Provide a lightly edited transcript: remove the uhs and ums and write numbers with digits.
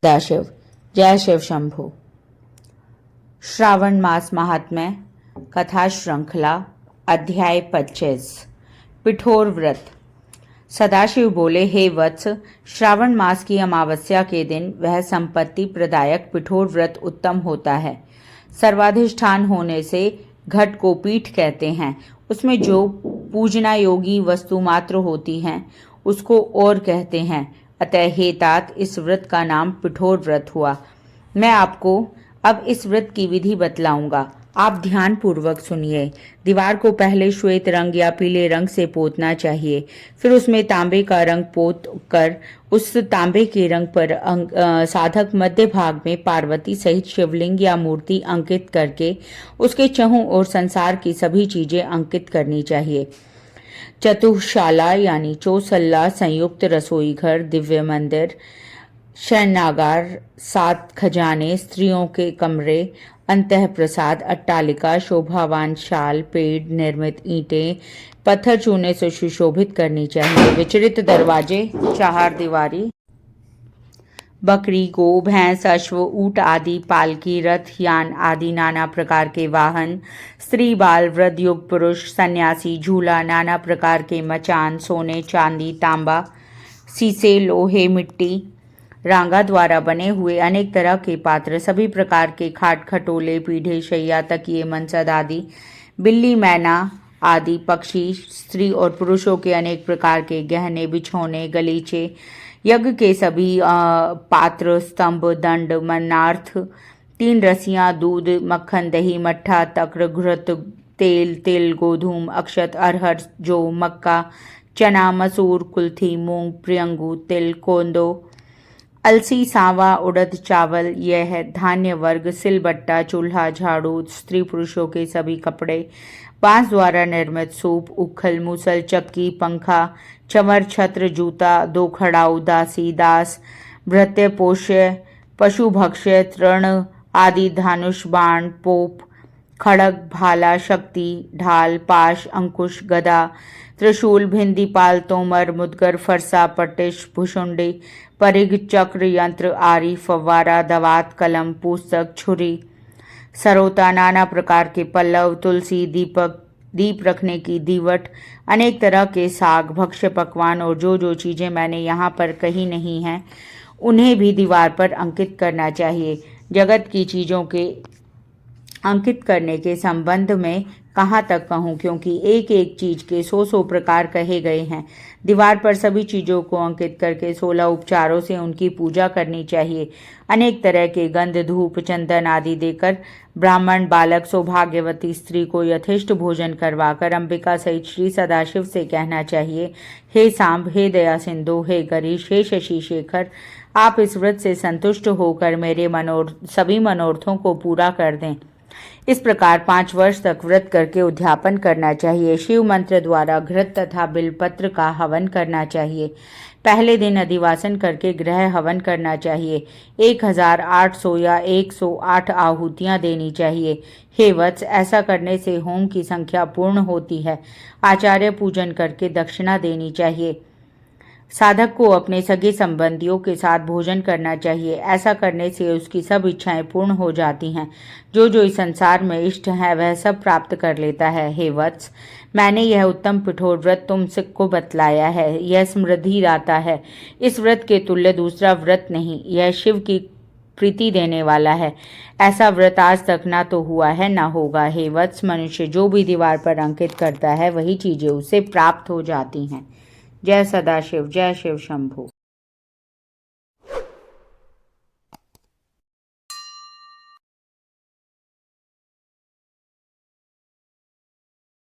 सदाशिव। जय शिव शंभु। श्रावण मास महात्म्य कथा श्रृंखला अध्याय 25 पिठोर व्रत। सदाशिव बोले, हे वत्स, श्रावण मास की अमावस्या के दिन वह संपत्ति प्रदायक पिठोर व्रत उत्तम होता है। सर्वाधिष्ठान होने से घट को पीठ कहते हैं। उसमें जो पूजना योगी वस्तु मात्र होती हैं उसको और कहते हैं। अतः हे तात, इस व्रत का नाम पिठोर व्रत हुआ। मैं आपको अब इस व्रत की विधि बतलाऊंगा। आप ध्यान पूर्वक सुनिए। दीवार को पहले श्वेत रंग या पीले रंग से पोतना चाहिए। फिर उसमें तांबे का रंग पोत कर उस तांबे के रंग पर साधक मध्य भाग में पार्वती सहित शिवलिंग या मूर्ति अंकित करके उसके चहुं और संसार की सभी चीजें अंकित करनी चाहिए। चतुशाला यानी चौसल्ला, संयुक्त रसोई घर, दिव्य मंदिर, शयनागार, 7 खजाने, स्त्रियों के कमरे, अंतः प्रसाद, अट्टालिका, शोभावान शाल, पेड़, निर्मित ईंटें, पत्थर चूने से सुशोभित करनी चाहिए। विचरित दरवाजे, 4 दीवारी, बकरी, गो, भैंस, अश्व, ऊंट आदि, पालकी, रथ, यान आदि नाना प्रकार के वाहन, स्त्री, बाल, वृद्ध, युग पुरुष, सन्यासी, झूला, नाना प्रकार के मचान, सोने, चांदी, तांबा, सीसे, लोहे, मिट्टी, रांगा द्वारा बने हुए अनेक तरह के पात्र, सभी प्रकार के खाट खटोले, पीढ़े, शैया, तकिए, मंचद आदि, बिल्ली, मैना आदि पक्षी, स्त्री और पुरुषों के अनेक प्रकार के गहने, बिछौने, गलीचे, यज्ञ के सभी पात्र, स्तंभ, दंड, मन्नार्थ, 3 रस्सियां, दूध, मक्खन, दही, मट्ठा, तक्र, घृत, तेल, तिल, गोधूम, अक्षत, अरहर, जौ, मक्का, चना, मसूर, कुल्थी, मूंग, प्रियंगू, तिल, कोंदो, अलसी, सांवा, उड़द, चावल, यह धान्य वर्ग, सिलबट्टा, चूल्हा, झाड़ू, स्त्री पुरुषों के सभी कपड़े, बांस द्वारा निर्मित सूप, उखल, मूसल, चक्की, पंखा, चमर, छत्र, जूता, 2 खड़ाऊ, दासी, दास, भृत्य, पोष्य, पशु भक्ष्य, तृण आदि, धनुष, बाण, पोप, खड़ग, भाला, शक्ति, ढाल, पाश, अंकुश, गदा, त्रिशूल, भिंदी, पाल, तोमर, मुदगर, फरसा, पटिश, भुषुंडी, परिघ, चक्र, यंत्र, आरी, फव्वारा, दवात, कलम, पुस्तक, छुरी, सरोता, नाना प्रकार के पल्लव, तुलसी, दीप रखने की दीवट, अनेक तरह के साग, भक्ष्य पकवान और जो चीजें मैंने यहाँ पर कही नहीं हैं उन्हें भी दीवार पर अंकित करना चाहिए। जगत की चीजों के अंकित करने के संबंध में कहाँ तक कहूँ, क्योंकि एक एक चीज के 100 प्रकार कहे गए हैं। दीवार पर सभी चीजों को अंकित करके 16 उपचारों से उनकी पूजा करनी चाहिए। अनेक तरह के गंध, धूप, चंदन आदि देकर ब्राह्मण, बालक, सौभाग्यवती स्त्री को यथेष्ट भोजन करवाकर अंबिका सहित श्री सदाशिव से कहना चाहिए, हे सांब, हे दया सिंधु, हे गरीश, हे शशि शेखर, आप इस व्रत से संतुष्ट होकर मेरे सभी मनोरथों को पूरा कर दें। इस प्रकार 5 वर्ष तक व्रत करके उद्यापन करना चाहिए। शिव मंत्र द्वारा घृत तथा बिलपत्र का हवन करना चाहिए। पहले दिन अधिवासन करके ग्रह हवन करना चाहिए। 1800 या 108 आहुतियां देनी चाहिए। हे वत्स, ऐसा करने से होम की संख्या पूर्ण होती है। आचार्य पूजन करके दक्षिणा देनी चाहिए। साधक को अपने सगे संबंधियों के साथ भोजन करना चाहिए। ऐसा करने से उसकी सब इच्छाएं पूर्ण हो जाती हैं। जो इस संसार में इष्ट है वह सब प्राप्त कर लेता है। हे वत्स, मैंने यह उत्तम पिठोर व्रत तुमको बतलाया है। यह समृद्धि दाता है। इस व्रत के तुल्य दूसरा व्रत नहीं। यह शिव की प्रीति देने वाला है। ऐसा व्रत आज तक ना तो हुआ है ना होगा। हे वत्स, मनुष्य जो भी दीवार पर अंकित करता है वही चीजें उसे प्राप्त हो जाती हैं। जय सदाशिव। जय शिव शंभु।